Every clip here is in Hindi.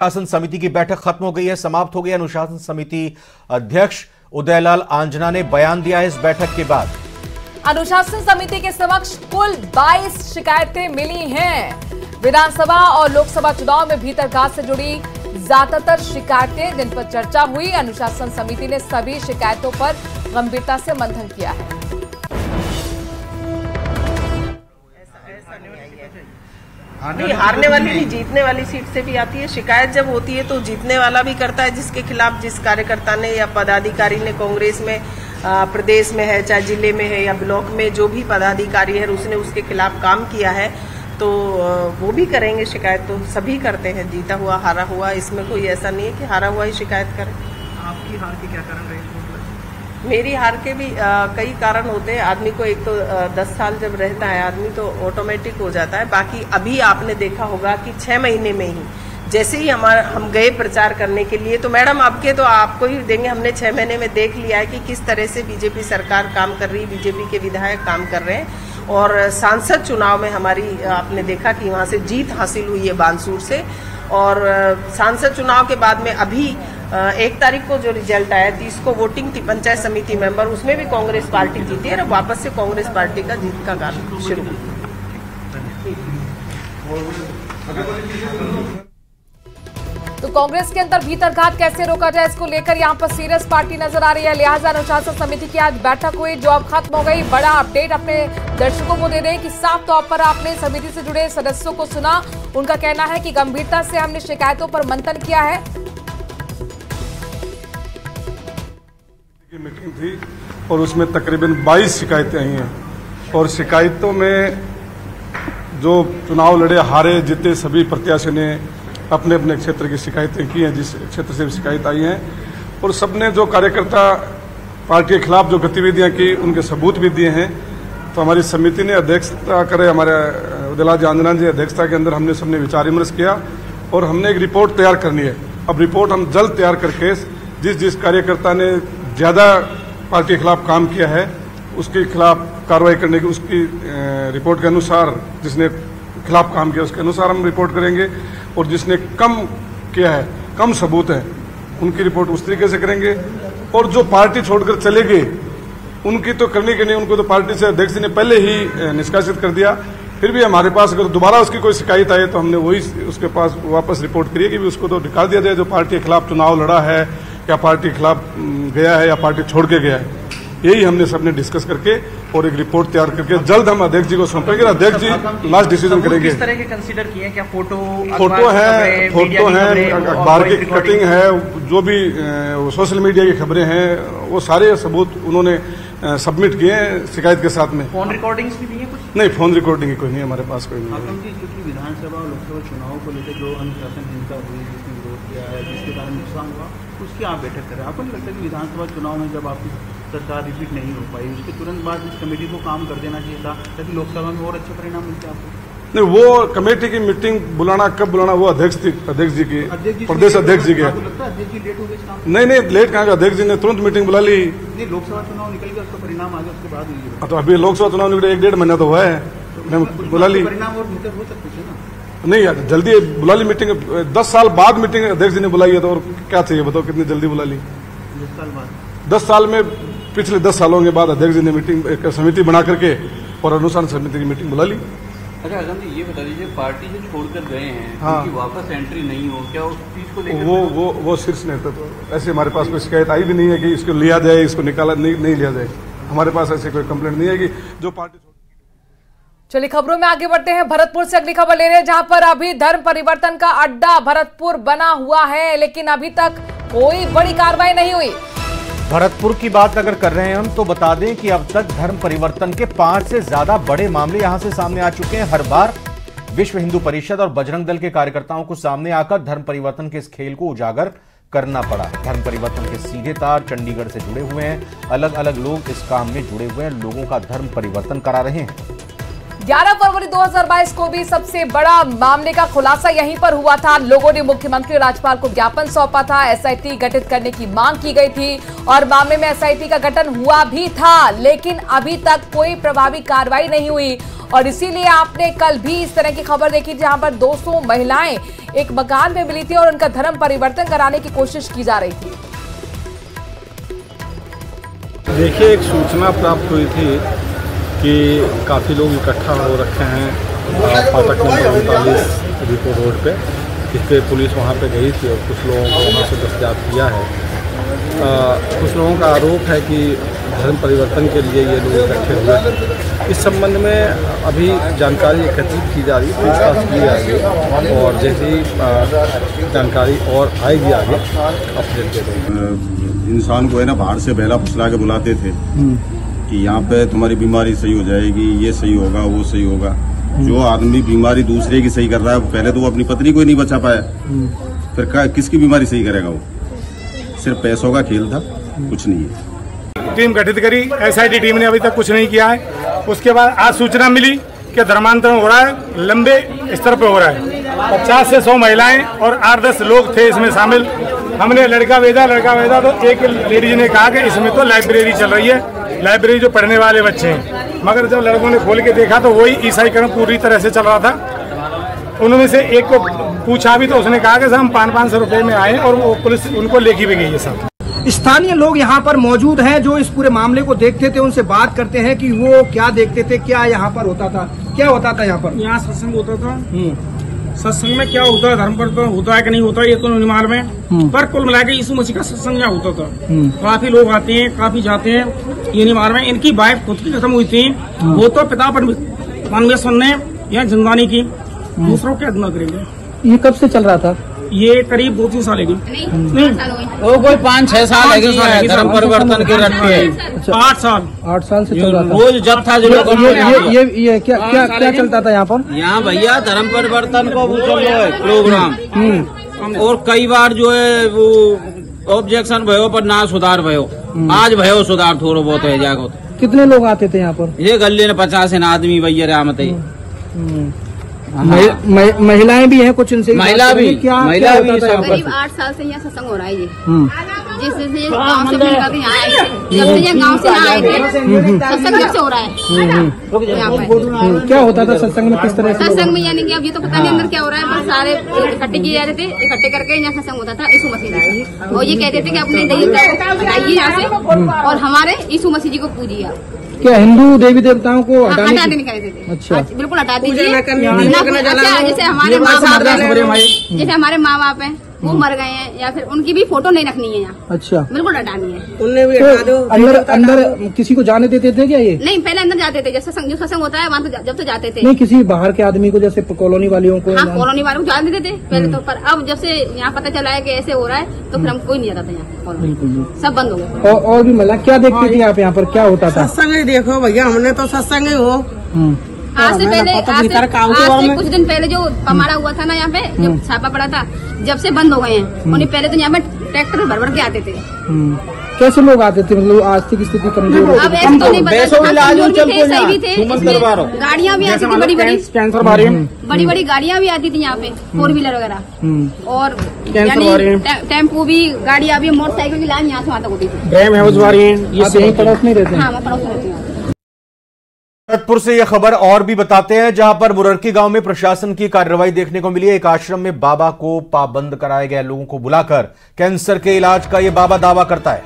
अनुशासन समिति की बैठक खत्म हो गई है, समाप्त हो गई। अनुशासन समिति अध्यक्ष उदयलाल आंजना ने बयान दिया है इस बैठक के बाद। अनुशासन समिति के समक्ष कुल 22 शिकायतें मिली हैं। विधानसभा और लोकसभा चुनाव में भीतरघात से जुड़ी ज्यादातर शिकायतें जिन पर चर्चा हुई। अनुशासन समिति ने सभी शिकायतों पर गंभीरता से मंथन किया है। नहीं, हारने वाली नहीं, जीतने वाली सीट से भी आती है। शिकायत जब होती है तो जीतने वाला भी करता है, जिसके खिलाफ जिस कार्यकर्ता ने या पदाधिकारी ने कांग्रेस में प्रदेश में है, चाहे जिले में है या ब्लॉक में, जो भी पदाधिकारी है उसने उसके खिलाफ काम किया है तो वो भी करेंगे शिकायत। तो सभी करते हैं, जीता हुआ हारा हुआ, इसमें कोई ऐसा नहीं है कि हारा हुआ ही शिकायत करे। आपकी हार के क्या कारण रहे? मेरी हार के भी कई कारण होते हैं। आदमी को एक तो 10 साल जब रहता है आदमी तो ऑटोमेटिक हो जाता है। बाकी अभी आपने देखा होगा कि 6 महीने में ही जैसे ही हम गए प्रचार करने के लिए, तो मैडम आपके तो आपको ही देंगे, हमने 6 महीने में देख लिया है कि किस तरह से बीजेपी सरकार काम कर रही है, बीजेपी के विधायक काम कर रहे हैं। और सांसद चुनाव में हमारी आपने देखा कि वहाँ से जीत हासिल हुई है बानसूर से। और सांसद चुनाव के बाद में अभी 1 तारीख को जो रिजल्ट आया 30 को वोटिंग थी पंचायत समिति मेंबर, उसमें भी कांग्रेस पार्टी जीती है और वापस से कांग्रेस पार्टी का जीत का गान शुरू। तो कांग्रेस के अंदर भीतरघात कैसे रोका जाए, इसको लेकर यहां पर सीरियस पार्टी नजर आ रही है। लिहाजा अनुशासन समिति की आज बैठक हुई जो अब खत्म हो गई। बड़ा अपडेट अपने दर्शकों को दे दें कि साफ तौर पर आपने समिति से जुड़े सदस्यों को सुना। उनका कहना है कि गंभीरता से हमने शिकायतों पर मंथन किया है। मीटिंग थी और उसमें तकरीबन 22 शिकायतें आई हैं और शिकायतों में जो चुनाव लड़े हारे जीते सभी प्रत्याशी ने अपने अपने क्षेत्र की शिकायतें की हैं, जिस क्षेत्र से भी शिकायत आई हैं। और सबने जो कार्यकर्ता पार्टी के खिलाफ जो गतिविधियां की उनके सबूत भी दिए हैं। तो हमारी समिति ने अध्यक्षता करे, हमारे उदयलाल आंजना जी अध्यक्षता के अंदर हमने सबने विचार विमर्श किया और हमने एक रिपोर्ट तैयार करनी है। अब रिपोर्ट हम जल्द तैयार करके जिस कार्यकर्ता ने ज्यादा पार्टी के खिलाफ काम किया है उसके खिलाफ कार्रवाई करने की, उसकी रिपोर्ट के अनुसार, जिसने खिलाफ काम किया उसके अनुसार हम रिपोर्ट करेंगे। और जिसने कम किया है, कम सबूत है, उनकी रिपोर्ट उस तरीके से करेंगे। और जो पार्टी छोड़कर चले गए उनकी तो करने के नहीं, उनको तो पार्टी से अध्यक्ष ने पहले ही निष्कासित कर दिया। फिर भी हमारे पास अगर दोबारा उसकी कोई शिकायत आए तो हमने वही उसके पास वापस रिपोर्ट करिए कि उसको तो निकाल दिया जाए जो पार्टी के खिलाफ चुनाव लड़ा है या पार्टी के खिलाफ गया है या पार्टी छोड़ के गया है। यही हमने सबने डिस्कस करके और एक रिपोर्ट तैयार करके जल्द हम अध्यक्ष जी को सौंपेंगे। अध्यक्ष जी लास्ट डिसीजन करेंगे। किस तरह के कंसीडर किए? क्या फोटो है, अखबार की कटिंग है, जो भी सोशल मीडिया की खबरें हैं वो सारे सबूत उन्होंने सबमिट किए हैं शिकायत के साथ में। फोन रिकॉर्डिंग्स भी दी है कुछ? नहीं, फोन रिकॉर्डिंग कोई नहीं हमारे पास, कोई नहीं। हाकम जी, क्योंकि विधानसभा और लोकसभा चुनाव को लेकर जो अनुशासन हिंसा हुई, जिसने विरोध किया है, जिसके कारण नुकसान हुआ, उसकी आप बैठक करें। आपको नहीं लगता कि विधानसभा चुनाव में जब आपकी सरकार रिपीट नहीं हो पाई उसके तुरंत बाद इस कमेटी को काम कर देना चाहिए था ताकि लोकसभा में और अच्छे परिणाम मिलते आपको? नहीं, वो कमेटी की मीटिंग बुलाना कब बुलाना वो अध्यक्ष जी की, प्रदेश अध्यक्ष जी के। अध्यक्ष जी लेट हो गए? नहीं, लेट कहाँ? अध्यक्ष जी ने तुरंत मीटिंग बुला ली। नहीं, लोकसभा चुनाव निकल गया, उसका परिणाम आ गया, उसके बाद हुई। तो अभी लोकसभा चुनाव निकले 1-1.5 महीना तो हुआ है, बुला ली। परिणाम और बेहतर हो सकते थे ना? नहीं, जल्दी बुला ली मीटिंग। 10 साल बाद मीटिंग अध्यक्ष जी ने बुलाई है तो और क्या चाहिए बताओ, कितनी जल्दी बुला ली? 10 साल बाद? 10 साल में, पिछले 10 सालों के बाद अध्यक्ष जी ने मीटिंग एक समिति बना करके और अनुशासन समिति की मीटिंग बुला ली। अच्छा हाकम जी, ये बता दीजिए, पार्टी से छोड़कर गए हैं, हाँ, उनकी वापस एंट्री नहीं हो, क्या उस चीज को लेकर वो शीर्ष नेतृत्व, ऐसे हमारे पास कोई शिकायत आई भी नहीं है कि इसको लिया जाए, इसको निकाला नहीं लिया जाए। हमारे पास ऐसी कोई कंप्लेंट नहीं है कि जो पार्टी। चलिए खबरों में आगे बढ़ते हैं। भरतपुर से अगली खबर ले रहे हैं जहां पर अभी धर्म परिवर्तन का अड्डा भरतपुर बना हुआ है, लेकिन अभी तक कोई बड़ी कार्रवाई नहीं हुई। भरतपुर की बात अगर कर रहे हैं हम तो बता दें कि अब तक धर्म परिवर्तन के 5 से ज्यादा बड़े मामले यहां से सामने आ चुके हैं। हर बार विश्व हिंदू परिषद और बजरंग दल के कार्यकर्ताओं को सामने आकर धर्म परिवर्तन के इस खेल को उजागर करना पड़ा। धर्म परिवर्तन के सीधे तार चंडीगढ़ से जुड़े हुए हैं। अलग अलग लोग इस काम में जुड़े हुए हैं, लोगों का धर्म परिवर्तन करा रहे हैं। 11 फरवरी 2022 को भी सबसे बड़ा मामले का खुलासा यहीं पर हुआ था। लोगों ने मुख्यमंत्री और राज्यपाल को ज्ञापन सौंपा था, एसआईटी गठित करने की मांग की गई थी और मामले में एसआईटी का गठन हुआ भी था, लेकिन अभी तक कोई प्रभावी कार्रवाई नहीं हुई। और इसीलिए आपने कल भी इस तरह की खबर देखी जहां पर 200 महिलाएं एक मकान में मिली थी और उनका धर्म परिवर्तन कराने की कोशिश की जा रही थी। देखिए, एक सूचना प्राप्त हुई थी कि काफ़ी लोग इकट्ठा हो रखे हैं फाटक नंबर 39 रिपो रोड पे, जिस पे पुलिस वहाँ पे गई थी और कुछ लोगों को वहाँ से दस्तगिरद किया है। कुछ लोगों का आरोप है कि धर्म परिवर्तन के लिए ये लोग इकट्ठे हुए हैं। इस संबंध में अभी जानकारी एकत्रित की जा रही है, पूछताछ की जा रही है और जैसी जानकारी और आएगी आगे अपडेट दे देंगे। इंसान को है ना बाहर से बहला फुसला के बुलाते थे कि यहाँ पे तुम्हारी बीमारी सही हो जाएगी, ये सही होगा, वो सही होगा। जो आदमी बीमारी दूसरे की सही कर रहा है, पहले तो वो अपनी पत्नी को ही नहीं बचा पाया, फिर किसकी बीमारी सही करेगा? वो सिर्फ पैसों का खेल था, कुछ नहीं है। टीम गठित करी, एसआईटी टीम ने अभी तक कुछ नहीं किया है। उसके बाद आज सूचना मिली कि धर्मांतरण हो रहा है, लंबे स्तर पर हो रहा है। 50 से 100 महिलाएं और 8-10 लोग थे इसमें शामिल। हमने लड़का भेजा तो एक लेडीज ने कहा कि इसमें तो लाइब्रेरी चल रही है, लाइब्रेरी जो पढ़ने वाले बच्चे हैं। मगर जब लड़कों ने खोल के देखा तो वही ईसाईकरण पूरी तरह से चल रहा था। उनमें से एक को पूछा भी तो उसने कहा कि हम 500 रुपए में आए और वो पुलिस उनको लेके भी गई है। सब स्थानीय लोग यहाँ पर मौजूद हैं जो इस पूरे मामले को देखते थे, उनसे बात करते हैं कि वो क्या देखते थे, क्या यहाँ पर होता था, क्या होता था यहाँ पर। यहाँ सत्संग होता था। सत्संग में क्या होता है, धर्म पर तो होता है कि नहीं होता है ये तो नहीं मालूम है, पर कुल मिलाकर यीशु मसीह का सत्संग यहाँ होता था। काफी लोग आते हैं, काफी जाते हैं, ये नहीं मालूम है। इनकी वाइफ खुद की खत्म हुई थी, वो तो पिता परमेश्वर ने यहाँ जिंदानी की, दूसरों क्या गुनाह करेंगे। ये कब से चल रहा था? ये करीब 2-3 साल है। वो कोई 5-6 साल है धर्म परिवर्तन के रखते। 8 साल से चल रहा था। वो जब था ये क्या चलता था यहाँ पर? यहाँ भैया धर्म परिवर्तन को वो चल रहा है प्रोग्राम, और कई बार जो है वो ऑब्जेक्शन भयो पर ना सुधार भयो। आज भयो सुधार थोड़ा बहुत है जागो। कितने लोग आते थे यहाँ पर? ये गले ने 50 आदमी भैया रामत। महिलाएं भी हैं कुछ, इनसे महिला भी करीब 8 साल से यहाँ सत्संग हो रहा है। ये जिससे गाँव से मिलकर यहाँ आए थे, जब से ये गाँव से यहाँ आए थे सत्संग जब से हो रहा है। क्या होता था सत्संग में, किस तरह से? सत्संग में यानी कि अब ये तो पता नहीं अंदर क्या हो रहा है, पर सारे इकट्ठे किए जा रहे थे, इकट्ठे करके यहाँ सत्संग होता था यीशु मसीह। और ये कहते थे कि अपने देवता को हटाइए यहाँ से और हमारे यीशु मसीह जी को पूजिए। क्या हिंदू देवी देवताओं को हटा देने कहते थे? अच्छा, बिल्कुल हटा दीजिए। जैसे हमारे माँ बाप हैं वो मर गए हैं या फिर उनकी भी फोटो नहीं रखनी है यहाँ। अच्छा, बिल्कुल हटानी है। उनने भी हटा दो। अंदर किसी को जाने देते थे क्या ये? नहीं, पहले अंदर जाते थे, जैसे जो सत्संग होता है वहाँ तो जब तो जाते थे। नहीं, किसी बाहर के आदमी को, जैसे कॉलोनी वालियों को? हाँ, कॉलोनी वालों को जाने देते थे पहले तो, पर अब जब से यहाँ पता चला है कि ऐसे हो रहा है तो फिर हम कोई नहीं जाता था यहाँ। बिल्कुल सब बंद हो गया। और भी मतलब क्या देखती थी आप यहाँ पर, क्या होता था? सत्संग देखो भैया, हमने तो सत्संग ही हो। आज से पहले, कुछ दिन पहले जो हमारा हुआ था ना यहाँ पे, जो छापा पड़ा था, जब से बंद हो गए हैं। उन्हें पहले तो यहाँ पे ट्रैक्टर भर के आते थे। कैसे लोग आते थे? मतलब आर्थिक स्थिति कमजोर अब ऐसे तो नहीं पता, सही भी थे। गाड़ियाँ भी आती थी, बड़ी बड़ी गाड़ियाँ भी आती थी यहाँ पे, 4 व्हीलर वगैरह, और टेम्पो भी, गाड़ियाँ भी, मोटरसाइकिल की लाइन यहाँ से वहाँ तक होती थी। पड़ोस नहीं रहते? हाँ, पड़ोस में रहती हूँ। भरतपुर से यह खबर और भी बताते हैं, जहां पर मुररकी गांव में प्रशासन की कार्रवाई देखने को मिली। एक आश्रम में बाबा को पाबंद कराए गए लोगों को बुलाकर कैंसर के इलाज का यह बाबा दावा करता है।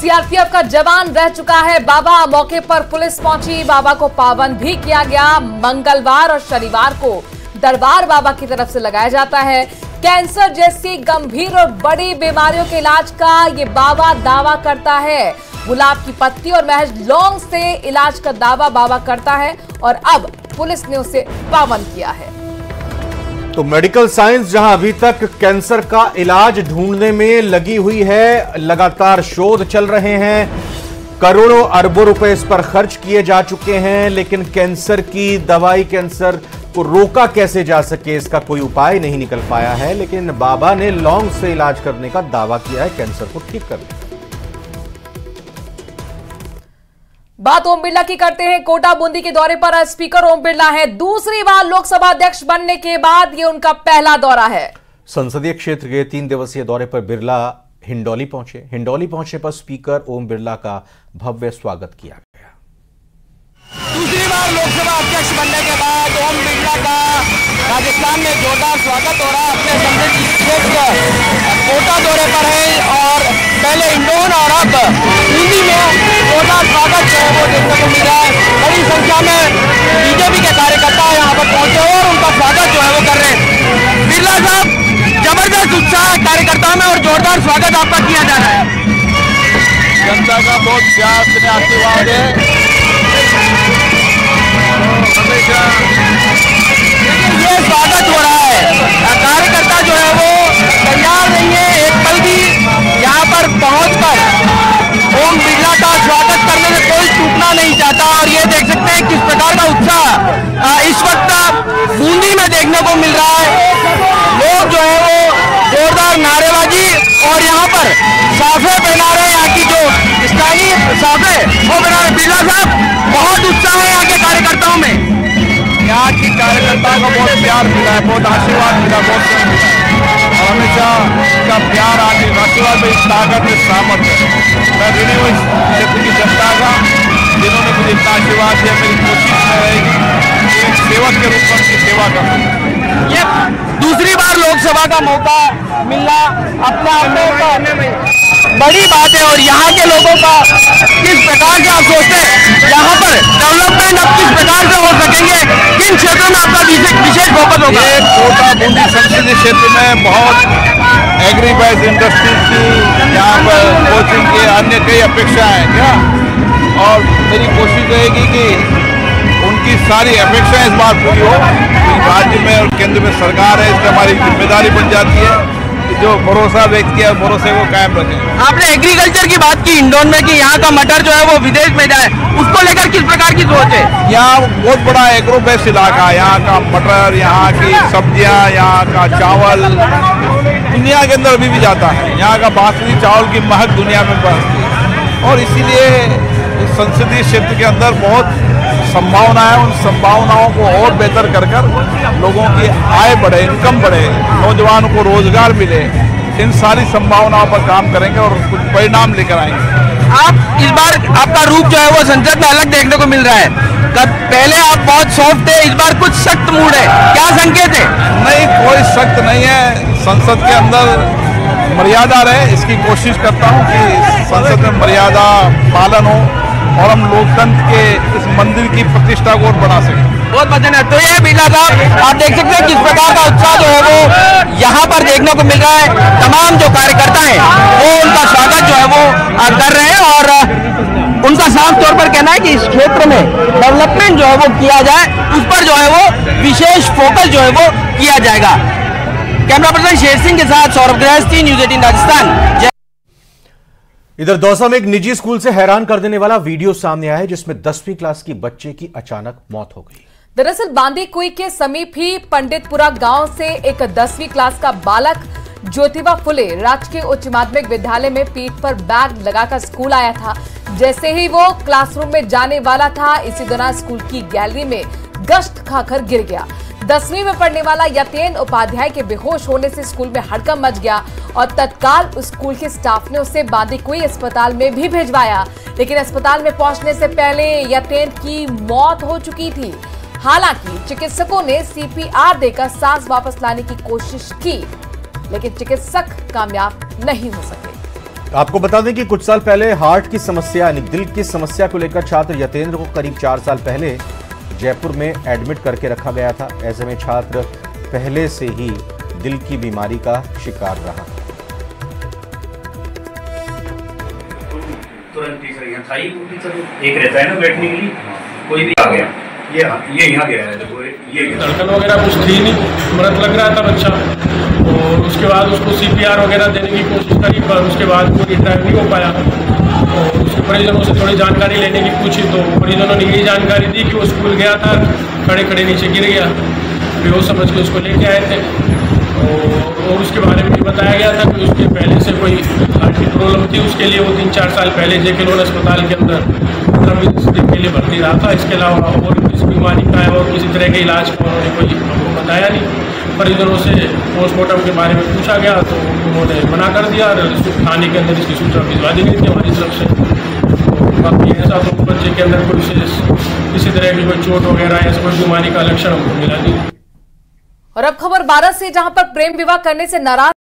सीआरपीएफ का जवान रह चुका है बाबा, मौके पर पुलिस पहुंची, बाबा को पाबंद भी किया गया। मंगलवार और शनिवार को दरबार बाबा की तरफ से लगाया जाता है। कैंसर जैसी गंभीर और बड़ी बीमारियों के इलाज का ये बाबा दावा करता है। गुलाब की पत्ती और महज लौंग से इलाज का दावा बाबा करता है और अब पुलिस ने उसे पाबंद किया है। तो मेडिकल साइंस जहां अभी तक कैंसर का इलाज ढूंढने में लगी हुई है, लगातार शोध चल रहे हैं, करोड़ों अरबों रुपए इस पर खर्च किए जा चुके हैं, लेकिन कैंसर की दवाई, कैंसर को रोका कैसे जा सके, इसका कोई उपाय नहीं निकल पाया है। लेकिन बाबा ने लौंग से इलाज करने का दावा किया है कैंसर को ठीक करने का। बात ओम बिरला की करते हैं। कोटा बूंदी के दौरे पर स्पीकर ओम बिरला हैं। दूसरी बार लोकसभा अध्यक्ष बनने के बाद ये उनका पहला दौरा है। संसदीय क्षेत्र के 3 दिवसीय दौरे पर बिरला हिंडौली पहुंचे। हिंडौली पहुंचने पर स्पीकर ओम बिरला का भव्य स्वागत किया गया। दूसरी बार लोकसभा अध्यक्ष बनने के बाद ओम बिरला का राजस्थान में जोरदार स्वागत हो रहा है। अपने संसदीय क्षेत्र कोटा दौरे पर है और पहले इंदौर और अब बूंदी में जोरदार स्वागत जो है वो देखने को मिल रहा है। बड़ी संख्या में बीजेपी के कार्यकर्ता यहाँ पर पहुंचे और उनका स्वागत जो है वो कर रहे हैं। बिरला साहब, जबरदस्त उत्साह कार्यकर्ताओं में और जोरदार स्वागत आपका किया जा रहा है। जनता का बहुत प्यार से आशीर्वाद है। हमेशा ये स्वागत हो रहा है, कार्यकर्ता जो है वो तैयार नहीं है एक पल भी यहाँ पर पहुंचकर ओम बिरला का स्वागत करने में कोई टूटना नहीं चाहता। और ये देख सकते हैं किस प्रकार का उत्साह इस वक्त बूंदी में देखने को मिल रहा है। लोग जो है वो जोरदार नारेबाजी और यहाँ पर साफे पहना रहे हैं। यहाँ की जो स्थानीय साफे वो बना रहे। बिरला साहब, बहुत उत्साह है यहाँ के कार्यकर्ताओं में। यहाँ की कार्यकर्ताओं को बहुत प्यार मिला है, बहुत आशीर्वाद मिला, बहुत मिला और हमेशा इसका प्यार आशीर्वाद में इस ताकत में सामर्थ्य है। मैं ऋणी हूँ इस क्षेत्र की जनता का, जिन्होंने मुझे इतना आशीर्वाद दिया। मेरी कोशिश रहेगी एक सेवक के रूप में उनकी सेवा करूँ। ये दूसरी बार लोकसभा का मौका मिलना अपने आप में बड़ी बात है। और यहाँ के लोगों का किस प्रकार से आप सोचते हैं यहाँ पर डेवलपमेंट अब किस प्रकार से हो सकेंगे, किन क्षेत्रों में आपका विशेष फोकस होगा? ये कोटा बूंदी संसदीय क्षेत्र में बहुत एग्रीबेस इंडस्ट्री की, यहाँ पर कोचिंग की अन्य कई अपेक्षाएं हैं क्या, और मेरी कोशिश रहेगी कि उनकी सारी अपेक्षाएं इस बार पूरी हो। राज्य में और केंद्र में सरकार है, इसकी हमारी जिम्मेदारी बन जाती है जो भरोसा व्यक्त किया भरोसे को कायम रखें। आपने एग्रीकल्चर की बात की इंदौर में कि यहाँ का मटर जो है वो विदेश में जाए, उसको लेकर किस प्रकार की सोच है? यहाँ बहुत बड़ा एग्रो बेस्ड इलाका, यहाँ का मटर, यहाँ की सब्जियाँ, यहाँ का चावल दुनिया के अंदर अभी भी जाता है। यहाँ का बासमती चावल की महक दुनिया में बढ़ती है और इसीलिए इस संसदीय क्षेत्र के अंदर बहुत संभावना है। उन संभावनाओं को और बेहतर कर लोगों की आय बढ़े, इनकम बढ़े, नौजवानों को रोजगार मिले, इन सारी संभावनाओं पर काम करेंगे और कुछ परिणाम लेकर आएंगे। आप इस बार आपका रूप जो है वो संसद में अलग देखने को मिल रहा है। पहले आप बहुत सॉफ्ट थे, इस बार कुछ सख्त मूड है, क्या संकेत है? नहीं, कोई सख्त नहीं है। संसद के अंदर मर्यादा रहे, इसकी कोशिश करता हूँ कि संसद में मर्यादा पालन हो और हम लोकतंत्र के इस मंदिर की प्रतिष्ठा को और बढ़ा सकें। बहुत धन्यवाद। तो ये बिरला साहब, आप देख सकते हैं किस प्रकार का उत्साह जो है वो यहाँ पर देखने को मिल रहा है। तमाम जो कार्यकर्ता हैं वो उनका स्वागत जो है वो कर रहे हैं और उनका साफ तौर पर कहना है कि इस क्षेत्र में डेवलपमेंट जो है वो किया जाए, उस पर जो है वो विशेष फोकस जो है वो किया जाएगा। कैमरा पर्सन शेर सिंह के साथ सौरभ गृहस्थी, न्यूज़ 18 राजस्थान। इधर दौसा में एक निजी स्कूल से हैरान कर देने वाला वीडियो सामने आया है जिसमें 10वीं क्लास की बच्चे की अचानक मौत हो गई। दरअसल बांदीकुई के समीप ही पंडितपुरा गांव से एक 10वीं क्लास का बालक ज्योतिबा फुले राजकीय उच्च माध्यमिक विद्यालय में पीठ पर बैग लगाकर स्कूल आया था। जैसे ही वो क्लासरूम में जाने वाला था, इसी दौरान स्कूल की गैलरी में गश्त खाकर गिर गया। 10वीं में पढ़ने वाला यतेन उपाध्याय के बेहोश होने से स्कूल में हड़कंप मच गया और तत्काल स्कूल के स्टाफ ने उसे बांदीकुई अस्पताल में भी भिजवाया, लेकिन अस्पताल में पहुंचने से पहले यतेन की मौत हो चुकी थी। हालांकि चिकित्सकों ने CPR देकर सांस वापस लाने की कोशिश की, लेकिन चिकित्सक कामयाब नहीं हो सके। आपको बता दें कि कुछ साल पहले हार्ट की समस्या यानी दिल की समस्या को लेकर छात्र यतेंद्र को करीब 4 साल पहले जयपुर में एडमिट करके रखा गया था। ऐसे में छात्र पहले से ही दिल की बीमारी का शिकार रहा। तुरंत टीचर यहाँ था ही, एक रहता है ना बैठने के लिए, कोई भी आ गया, ये यहाँ गया है, तो ये धड़कन वगैरह कुछ थी नहीं, मृत लग रहा था बच्चा। और उसके बाद उसको CPR वगैरह देने की कोशिश करी, पर उसके बाद कोई ड्राइव नहीं हो पाया। और उसके परिजनों से थोड़ी जानकारी लेने की पूछी तो परिजनों ने यही जानकारी दी कि वो स्कूल गया था, खड़े खड़े नीचे गिर गया, बेहोश समझ के उसको लेके आए थे। और उसके बारे में भी बताया गया था कि उसके पहले से कोई हार्ट की प्रॉब्लम थी, उसके लिए वो 3-4 साल पहले जेके लोन अस्पताल के अंदर 15-20 दिन के लिए भर्ती रहा था। इसके अलावा और किस बीमारी का है और किसी तरह के इलाज का उन्होंने कोई हमको बताया नहीं। परिजनों से पोस्टमार्टम के बारे में पूछा गया तो उन्होंने मना कर दिया और थाने के अंदर इसकी सूचना भिजवा दी गई थी हमारी तरफ से। तो बाकी ऐसा तो बच्चे के अंदर कोई विशेष किसी तरह की कोई चोट वगैरह ऐसा कोई बीमारी का लक्षण हमको मिला नहीं। और अब खबर 12 से, जहां पर प्रेम विवाह करने से नाराज